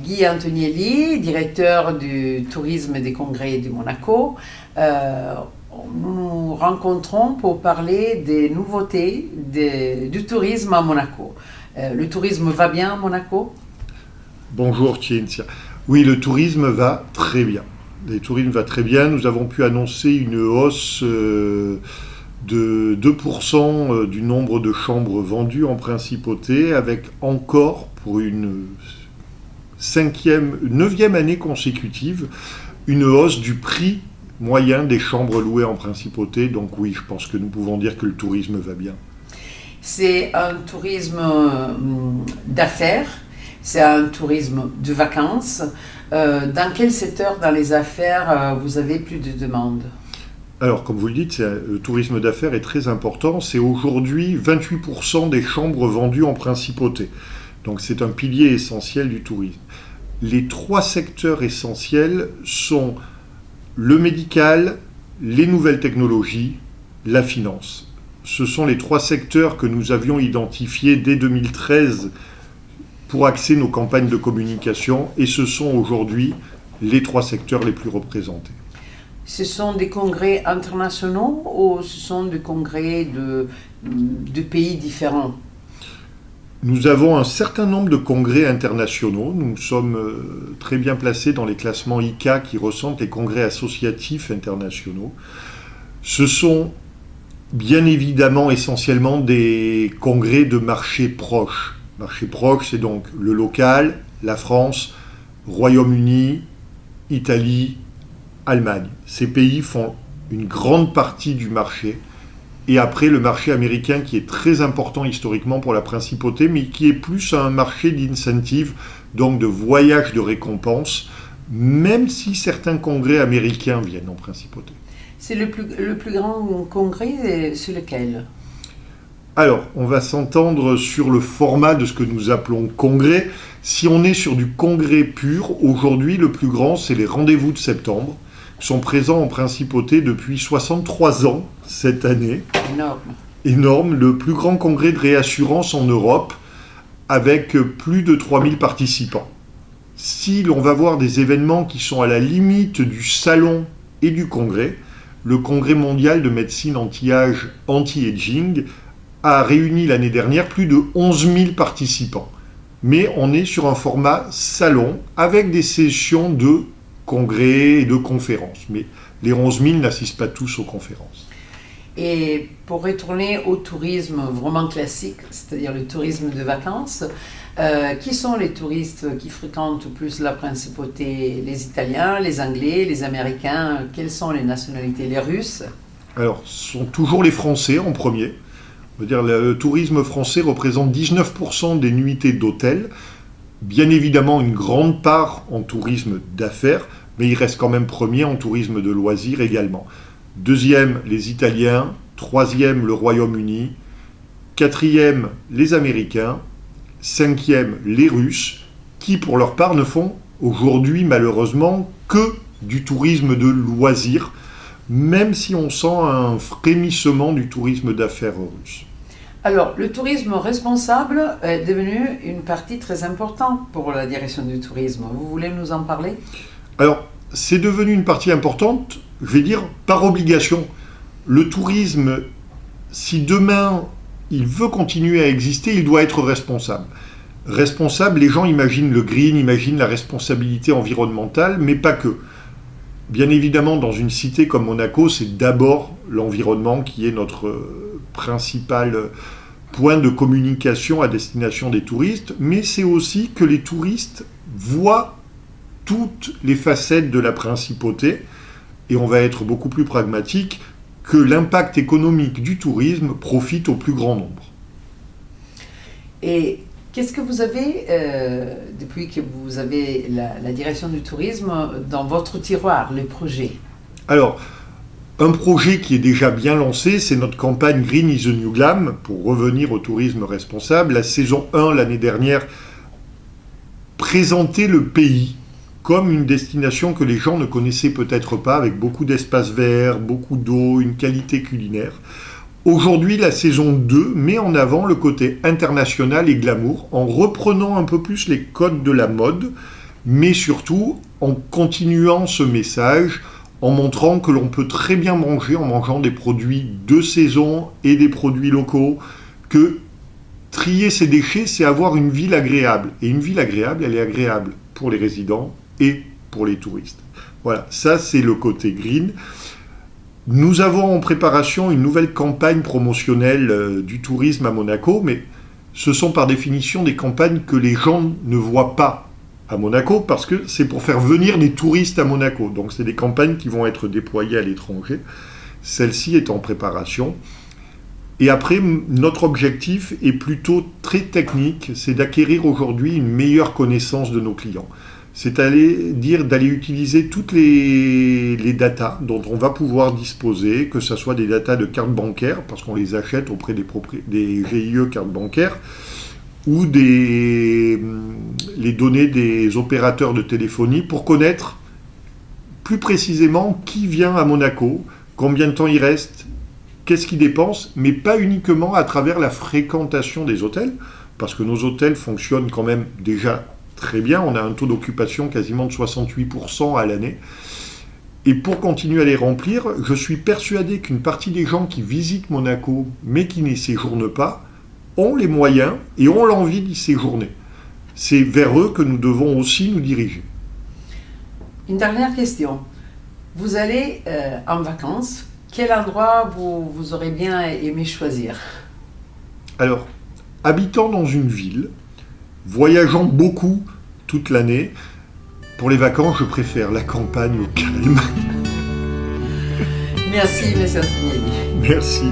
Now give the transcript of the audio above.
Guy Antonielli, directeur du tourisme et des congrès de Monaco. Nous nous rencontrons pour parler des nouveautés du tourisme à Monaco. Le tourisme va bien à Monaco? Bonjour Tientia. Oui, le tourisme va très bien. Le tourisme va très bien. Nous avons pu annoncer une hausse de 2% du nombre de chambres vendues en principauté, avec encore pour une 9e année consécutive, une hausse du prix moyen des chambres louées en principauté. Donc oui, je pense que nous pouvons dire que le tourisme va bien. C'est un tourisme d'affaires, c'est un tourisme de vacances. Dans quel secteur dans les affaires vous avez plus de demandes? Alors, comme vous le dites, le tourisme d'affaires est très important. C'est aujourd'hui 28% des chambres vendues en principauté. Donc c'est un pilier essentiel du tourisme. Les 3 secteurs essentiels sont le médical, les nouvelles technologies, la finance. Ce sont les 3 secteurs que nous avions identifiés dès 2013 pour axer nos campagnes de communication, et ce sont aujourd'hui les 3 secteurs les plus représentés. Ce sont des congrès internationaux ou ce sont des congrès de pays différents? Nous avons un certain nombre de congrès internationaux. Nous sommes très bien placés dans les classements ICA qui ressentent les congrès associatifs internationaux. Ce sont bien évidemment essentiellement des congrès de marchés proches. Marché proche, c'est donc le local, la France, Royaume-Uni, Italie, Allemagne. Ces pays font une grande partie du marché. Et après, le marché américain qui est très important historiquement pour la principauté, mais qui est plus un marché d'incentive, donc de voyage de récompense, même si certains congrès américains viennent en principauté. C'est le plus grand congrès, c'est lequel? Alors, on va s'entendre sur le format de ce que nous appelons congrès. Si on est sur du congrès pur, aujourd'hui, le plus grand, c'est les rendez-vous de septembre, qui sont présents en principauté depuis 63 ans cette année. Énorme. Énorme, le plus grand congrès de réassurance en Europe, avec plus de 3000 participants. Si l'on va voir des événements qui sont à la limite du salon et du congrès, le congrès mondial de médecine anti-âge, anti-aging, a réuni l'année dernière plus de 11 000 participants. Mais on est sur un format salon avec des sessions de congrès et de conférences. Mais les 11 000 n'assistent pas tous aux conférences. Et pour retourner au tourisme vraiment classique, c'est-à-dire le tourisme de vacances, qui sont les touristes qui fréquentent plus la principauté? Les Italiens, les Anglais, les Américains? Quelles sont les nationalités? Les Russes? Alors, ce sont toujours les Français en premier. On veut dire, le tourisme français représente 19% des nuitées d'hôtel. Bien évidemment, une grande part en tourisme d'affaires, mais il reste quand même premier en tourisme de loisirs également. Deuxième, les Italiens. Troisième, le Royaume-Uni. Quatrième, les Américains. Cinquième, les Russes, qui pour leur part ne font aujourd'hui malheureusement que du tourisme de loisirs, même si on sent un frémissement du tourisme d'affaires russe. Alors, le tourisme responsable est devenu une partie très importante pour la direction du tourisme. Vous voulez nous en parler? Alors, c'est devenu une partie importante, je vais dire, par obligation. Le tourisme, si demain il veut continuer à exister, il doit être responsable. Responsable, les gens imaginent le green, imaginent la responsabilité environnementale, mais pas que. Bien évidemment, dans une cité comme Monaco, c'est d'abord l'environnement qui est notre principal point de communication à destination des touristes, mais c'est aussi que les touristes voient toutes les facettes de la principauté, et on va être beaucoup plus pragmatique, que l'impact économique du tourisme profite au plus grand nombre. Et qu'est-ce que vous avez, depuis que vous avez la direction du tourisme, dans votre tiroir, les projets? Alors, un projet qui est déjà bien lancé, c'est notre campagne Green is the New Glam, pour revenir au tourisme responsable. La saison 1, l'année dernière, présentait le pays comme une destination que les gens ne connaissaient peut-être pas, avec beaucoup d'espaces verts, beaucoup d'eau, une qualité culinaire. Aujourd'hui, la saison 2 met en avant le côté international et glamour, en reprenant un peu plus les codes de la mode, mais surtout en continuant ce message, en montrant que l'on peut très bien manger en mangeant des produits de saison et des produits locaux, que trier ses déchets, c'est avoir une ville agréable. Et une ville agréable, elle est agréable pour les résidents et pour les touristes. Voilà, ça c'est le côté green. Nous avons en préparation une nouvelle campagne promotionnelle du tourisme à Monaco, mais ce sont par définition des campagnes que les gens ne voient pas à Monaco, parce que c'est pour faire venir des touristes à Monaco. Donc c'est des campagnes qui vont être déployées à l'étranger. Celle-ci est en préparation. Et après, notre objectif est plutôt très technique, c'est d'acquérir aujourd'hui une meilleure connaissance de nos clients. C'est-à-dire d'aller utiliser toutes les datas dont on va pouvoir disposer, que ce soit des datas de cartes bancaires, parce qu'on les achète auprès des GIE cartes bancaires, ou les données des opérateurs de téléphonie, pour connaître plus précisément qui vient à Monaco, combien de temps il reste, qu'est-ce qu'il dépense, mais pas uniquement à travers la fréquentation des hôtels, parce que nos hôtels fonctionnent quand même déjà très bien, on a un taux d'occupation quasiment de 68% à l'année. Et pour continuer à les remplir, je suis persuadé qu'une partie des gens qui visitent Monaco, mais qui n'y séjournent pas, ont les moyens et ont l'envie d'y séjourner. C'est vers eux que nous devons aussi nous diriger. Une dernière question. Vous allez en vacances. Quel endroit vous aurez bien aimé choisir? Alors, habitant dans une ville, voyageant beaucoup toute l'année, pour les vacances, je préfère la campagne au calme. Merci, M. Antonelli. Merci.